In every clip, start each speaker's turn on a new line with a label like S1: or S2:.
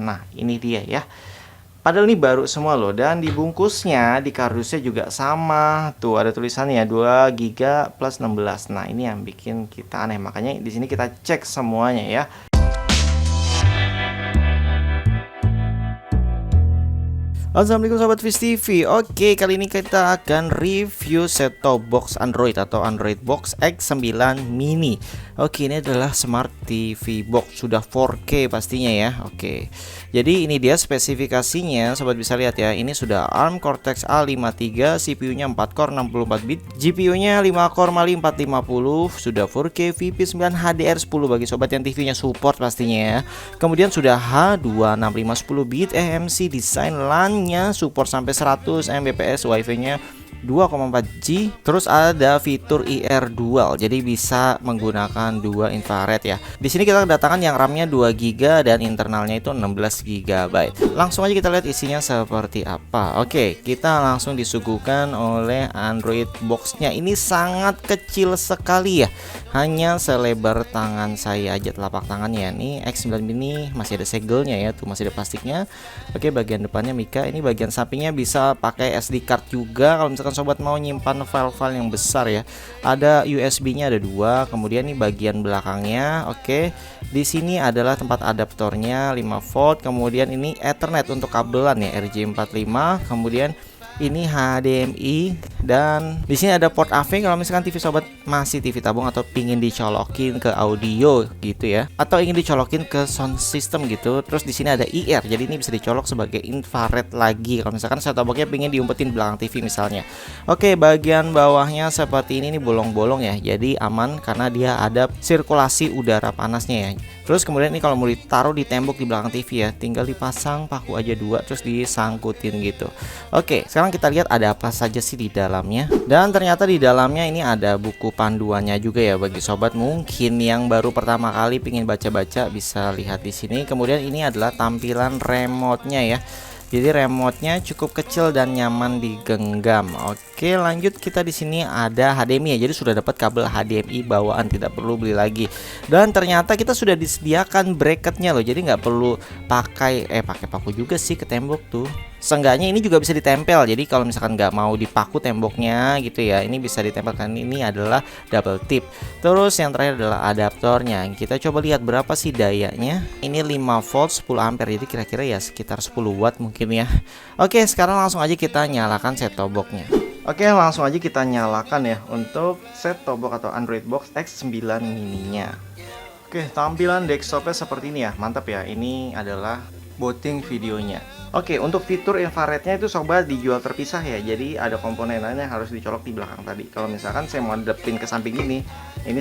S1: Nah, ini dia ya. Padahal ini baru semua loh, dan dibungkusnya di kardusnya juga sama. Tuh ada tulisannya 2 GB plus 16. Nah, ini yang bikin kita aneh. Makanya di sini kita cek semuanya ya. Assalamualaikum Sobat Fish TV. Oke, kali ini kita akan review set-top box Android atau Android Box X9 Mini. Oke, ini adalah Smart TV Box, sudah 4K pastinya ya. Oke, jadi ini dia spesifikasinya, Sobat bisa lihat ya. Ini sudah ARM Cortex A53, CPU-nya 4 core 64 bit, GPU-nya 5 core Mali 450, sudah 4K VP9 HDR10 bagi Sobat yang TV-nya support pastinya ya. Kemudian sudah H26510 bit eMMC design LAN, support sampai 100 Mbps, wifi-nya 2,4G. Terus ada fitur IR Dual, jadi bisa menggunakan dua infrared ya. Di sini kita kedatangan yang RAM-nya 2 GB dan internalnya itu 16 GB. Langsung aja kita lihat isinya seperti apa. Oke, kita langsung disuguhkan oleh Android Box-nya. Ini sangat kecil sekali ya. Hanya selebar tangan saya aja telapak tangannya. Nih X9 Mini masih ada segelnya ya, tuh masih ada plastiknya. Oke, bagian depannya Mika, ini bagian sampingnya bisa pakai SD card juga kalau misalkan Sobat mau nyimpan file-file yang besar ya. Ada USB-nya ada 2, kemudian ini bagian belakangnya. Oke, di sini adalah tempat adaptornya 5 volt, kemudian ini Ethernet untuk kabelan ya RJ45, kemudian ini HDMI, dan di sini ada port AV kalau misalkan TV Sobat masih TV tabung atau pingin dicolokin ke audio gitu ya, atau ingin dicolokin ke sound system gitu. Terus di sini ada IR, jadi ini bisa dicolok sebagai infrared lagi kalau misalkan set-top box-nya pingin diumpetin belakang TV misalnya. Oke, bagian bawahnya seperti ini bolong-bolong ya, jadi aman karena dia ada sirkulasi udara panasnya ya. Terus kemudian ini kalau mau ditaruh di tembok di belakang TV ya, tinggal dipasang paku aja 2 terus disangkutin gitu. Oke, sekarang kita lihat ada apa saja sih di dalamnya. Dan ternyata di dalamnya ini ada buku panduannya juga ya, bagi Sobat mungkin yang baru pertama kali pingin baca-baca bisa lihat di sini. Kemudian ini adalah tampilan remote-nya ya. Jadi remote-nya cukup kecil dan nyaman digenggam. Oke, lanjut kita di sini ada HDMI ya. Jadi sudah dapat kabel HDMI bawaan, tidak perlu beli lagi. Dan ternyata kita sudah disediakan bracketnya loh. Jadi nggak perlu pakai paku juga sih ke tembok tuh. Seenggaknya ini juga bisa ditempel. Jadi kalau misalkan nggak mau dipaku temboknya gitu ya, ini bisa ditempelkan. Ini adalah double tip. Terus yang terakhir adalah adaptornya. Kita coba lihat berapa sih dayanya. Ini 5 volt 10 ampere. Jadi kira-kira ya sekitar 10 watt mungkin ya. Oke, sekarang langsung aja kita nyalakan set-top box-nya. Oke, langsung aja kita nyalakan ya untuk set-top box atau Android Box X9 Mini-nya. Oke, tampilan desktopnya seperti ini ya. Mantap ya. Ini adalah booting videonya. Oke, untuk fitur infrarednya itu Sobat dijual terpisah ya. Jadi ada komponen lainnya yang harus dicolok di belakang tadi. Kalau misalkan saya mau hadapin ke samping ini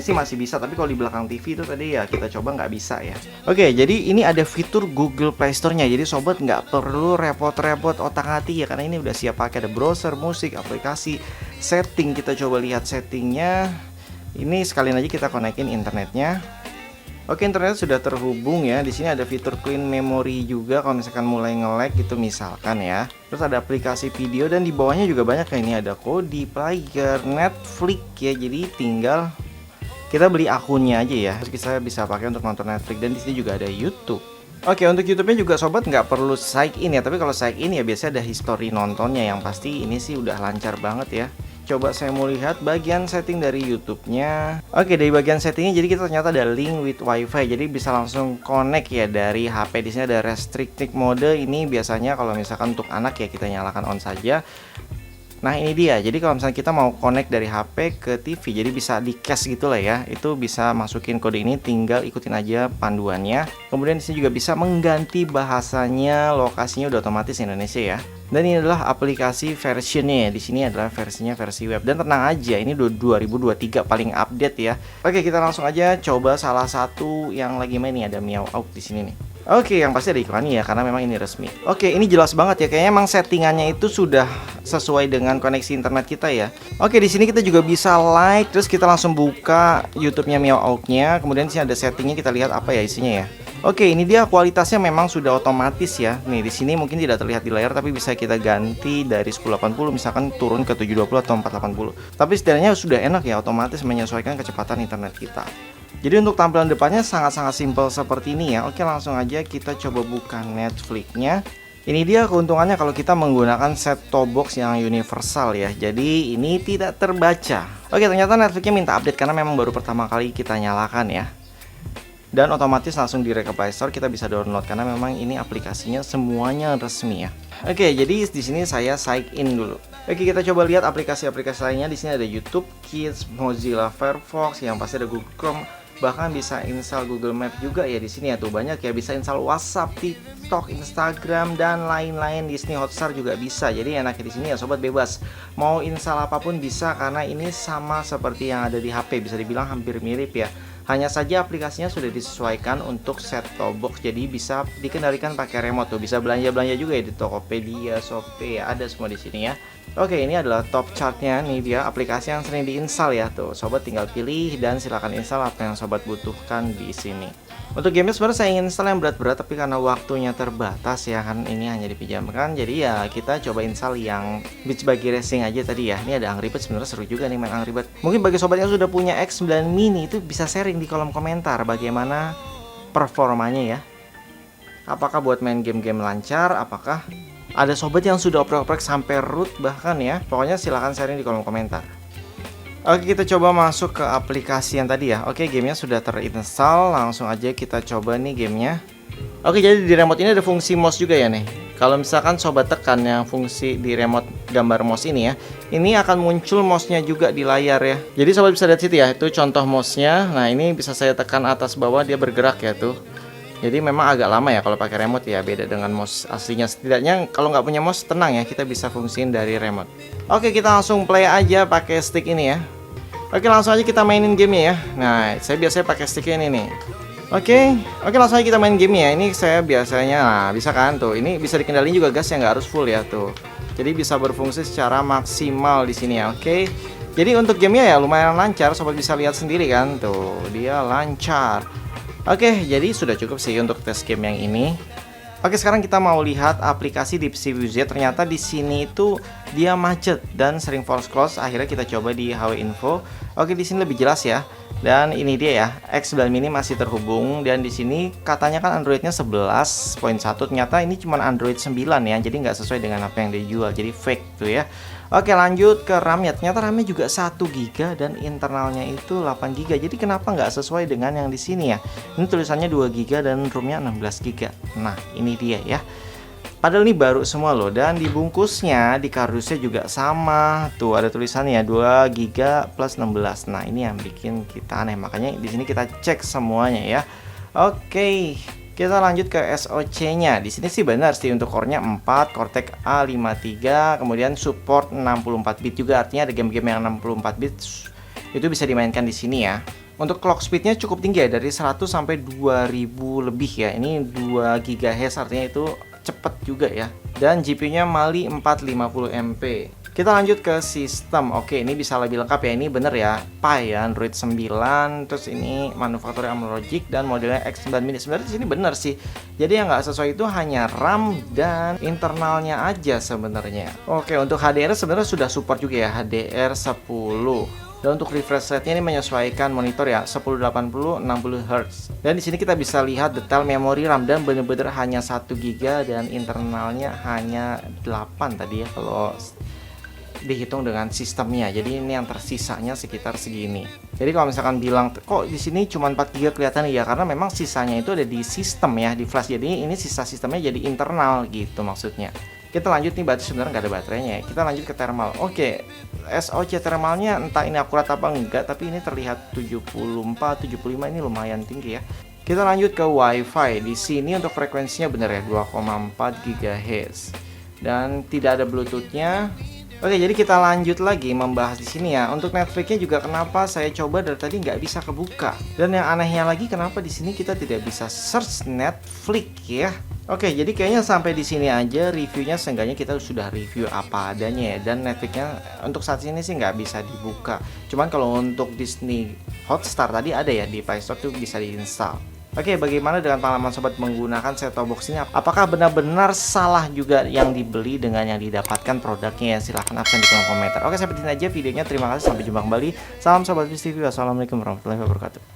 S1: sih masih bisa. Tapi kalau di belakang TV itu tadi ya kita coba nggak bisa ya. Oke, jadi ini ada fitur Google Play Store-nya. Jadi Sobat nggak perlu repot-repot otak-atik ya, karena ini udah siap pakai. Ada browser, musik, aplikasi, setting. Kita coba lihat settingnya. Ini sekalian aja kita konekin internetnya. Oke, internet sudah terhubung ya. Di sini ada fitur clean memory juga kalau misalkan mulai nge-lag gitu misalkan ya. Terus ada aplikasi video dan di bawahnya juga banyak kayak ini, ada Kodi Player, Netflix ya. Jadi tinggal kita beli akunnya aja ya. Terus kita bisa pakai untuk nonton Netflix, dan di sini juga ada YouTube. Oke, untuk YouTube-nya juga Sobat nggak perlu sign in ya. Tapi kalau sign in ya biasanya ada history nontonnya, yang pasti ini sih udah lancar banget ya. Coba saya mau lihat bagian setting dari YouTube-nya. Oke, dari bagian settingnya jadi kita ternyata ada link with wifi, jadi bisa langsung connect ya dari HP. Di sini ada restricted mode, ini biasanya kalau misalkan untuk anak ya kita nyalakan on saja. Nah ini dia, jadi kalau misalnya kita mau connect dari HP ke TV, jadi bisa di cache gitu lah ya. Itu bisa masukin kode ini, tinggal ikutin aja panduannya. Kemudian disini juga bisa mengganti bahasanya, lokasinya udah otomatis Indonesia ya. Dan ini adalah aplikasi versionnya. Di sini adalah versinya versi web. Dan tenang aja, ini 2023 paling update ya. Oke, kita langsung aja coba salah satu yang lagi main nih, ada Meow Out di sini nih. Oke, yang pasti ada iklannya ya, karena memang ini resmi. Oke, ini jelas banget ya, kayaknya emang settingannya itu sudah sesuai dengan koneksi internet kita ya. Oke, di sini kita juga bisa like, terus kita langsung buka YouTube-nya Meow Out-nya. Kemudian di sini ada settingnya, kita lihat apa ya isinya ya. Oke, ini dia kualitasnya memang sudah otomatis ya. Nih, di sini mungkin tidak terlihat di layar, tapi bisa kita ganti dari 1080 misalkan turun ke 720 atau 480. Tapi setidaknya sudah enak ya, otomatis menyesuaikan kecepatan internet kita. Jadi untuk tampilan depannya sangat-sangat simpel seperti ini ya. Oke, langsung aja kita coba buka Netflix-nya. Ini dia keuntungannya kalau kita menggunakan set-top box yang universal ya. Jadi ini tidak terbaca. Oke, ternyata Netflix-nya minta update karena memang baru pertama kali kita nyalakan ya. Dan otomatis langsung direct ke Play Store kita bisa download karena memang ini aplikasinya semuanya resmi ya. Oke, jadi di sini saya sign in dulu. Oke, kita coba lihat aplikasi-aplikasi lainnya. Di sini ada YouTube Kids, Mozilla Firefox, yang pasti ada Google Chrome. Bahkan bisa install Google Map juga ya di sini ya, tuh banyak ya, bisa install WhatsApp, TikTok, Instagram dan lain-lain. Disney Hotstar juga bisa. Jadi enaknya di sini ya sobat, bebas mau install apapun bisa karena ini sama seperti yang ada di HP, bisa dibilang hampir mirip ya. Hanya saja aplikasinya sudah disesuaikan untuk set-top box, jadi bisa dikendalikan pakai remote tuh. Bisa belanja-belanja juga ya di Tokopedia, Shopee ya, ada semua di sini ya. Oke, ini adalah top chartnya, nih dia aplikasi yang sering diinstal ya tuh. Sobat tinggal pilih dan silahkan install apa yang sobat butuhkan di sini. Untuk gamenya sebenarnya saya ingin install yang berat-berat, tapi karena waktunya terbatas ya kan, ini hanya dipinjamkan. Jadi ya kita coba install yang Beach Buggy Racing aja tadi ya. Ini ada Angry Birds, sebenarnya seru juga nih main Angry Birds. Mungkin bagi sobat yang sudah punya X9 mini itu bisa sharing di kolom komentar bagaimana performanya ya. Apakah buat main game-game lancar, apakah ada sobat yang sudah oprek-oprek sampai root bahkan ya. Pokoknya silahkan sharing di kolom komentar. Oke, kita coba masuk ke aplikasi yang tadi ya. Oke, gamenya sudah terinstall. Langsung aja kita coba nih gamenya. Oke, jadi di remote ini ada fungsi mouse juga ya nih. Kalau misalkan sobat tekan yang fungsi di remote gambar mouse ini ya, ini akan muncul mouse-nya juga di layar ya. Jadi sobat bisa lihat situ ya, itu contoh mouse-nya. Nah, ini bisa saya tekan atas bawah, dia bergerak ya tuh. Jadi memang agak lama ya kalau pakai remote ya, beda dengan mouse aslinya. Setidaknya kalau nggak punya mouse tenang ya, kita bisa fungsiin dari remote. Oke, kita langsung play aja pakai stick ini ya. Oke, langsung aja kita mainin gamenya ya. Nah, saya biasanya pakai stick ini nih. Oke, langsung aja kita main gamenya. Ini saya biasanya, nah, bisa kan tuh. Ini bisa dikendaliin juga gas yang nggak harus full ya tuh. Jadi bisa berfungsi secara maksimal di sini ya. Oke. Jadi untuk gamenya ya lumayan lancar, sobat bisa lihat sendiri kan tuh, dia lancar. Oke, jadi sudah cukup sih untuk tes game yang ini. Oke, sekarang kita mau lihat aplikasi Deepsea View. Ternyata di sini itu dia macet dan sering force close. Akhirnya kita coba di HW Info. Oke, di sini lebih jelas ya. Dan ini dia ya, X9 mini masih terhubung. Dan di sini katanya kan Androidnya 11.1. Ternyata ini cuma Android 9 ya. Jadi nggak sesuai dengan apa yang dijual. Jadi fake tuh ya. Oke, lanjut ke RAM-nya. Ternyata RAM-nya juga 1 GB dan internalnya itu 8 GB. Jadi kenapa nggak sesuai dengan yang di sini ya? Ini tulisannya 2 GB dan ROM-nya 16 GB. Nah, ini dia ya. Padahal ini baru semua loh, dan dibungkusnya di kardusnya juga sama. Tuh ada tulisannya 2 GB plus 16. Nah, ini yang bikin kita aneh. Makanya di sini kita cek semuanya ya. Oke. Kita lanjut ke SoC-nya. Di sini sih benar sih untuk core-nya 4, Cortex A53, kemudian support 64 bit juga, artinya ada game-game yang 64 bit itu bisa dimainkan di sini ya. Untuk clock speed-nya cukup tinggi ya, dari 100 sampai 2000 lebih ya. Ini 2 GHz, artinya itu cepet juga ya. Dan GPU-nya Mali 450MP. Kita lanjut ke sistem. Oke, ini bisa lebih lengkap ya. Ini bener ya, Pi ya, Android 9. Terus ini manufaktur AMD Logic dan modelnya X9 mini. Sebenarnya di sini bener sih. Jadi yang nggak sesuai itu hanya RAM dan internalnya aja sebenarnya. Oke, untuk HDR sebenarnya sudah support juga ya, HDR 10. Dan untuk refresh rate-nya ini menyesuaikan monitor ya, 1080 60 Hz. Dan di sini kita bisa lihat detail memori RAM dan bener-bener hanya 1 GB dan internalnya hanya 8 tadi ya kalau dihitung dengan sistemnya. Jadi ini yang tersisanya sekitar segini. Jadi kalau misalkan bilang kok di sini cuma 4 GB kelihatan ya, karena memang sisanya itu ada di sistem ya, di flash. Jadi ini sisa sistemnya jadi internal gitu maksudnya. Kita lanjut nih, berarti sebenarnya nggak ada baterainya ya. Kita lanjut ke thermal. Oke, SoC thermalnya entah ini akurat apa enggak, tapi ini terlihat 74, 75, ini lumayan tinggi ya. Kita lanjut ke WiFi. Di sini untuk frekuensinya bener ya, 2,4 GHz. Dan tidak ada Bluetooth-nya. Oke, jadi kita lanjut lagi membahas di sini ya. Untuk Netflix-nya juga kenapa saya coba dari tadi nggak bisa kebuka. Dan yang anehnya lagi kenapa di sini kita tidak bisa search Netflix ya. Oke, jadi kayaknya sampai di sini aja reviewnya. Seenggaknya kita sudah review apa adanya ya. Dan Netflix-nya untuk saat ini sih nggak bisa dibuka. Cuman kalau untuk Disney Hotstar tadi ada ya di Play Store tuh bisa diinstal. Oke, bagaimana dengan pengalaman sobat menggunakan set-top box ini? Apakah benar-benar salah juga yang dibeli dengan yang didapatkan produknya ya? Silahkan absen di kolom komentar. Oke, sampai di sini aja videonya. Terima kasih, sampai jumpa kembali. Salam sobat Viz TV. Wassalamualaikum warahmatullahi wabarakatuh.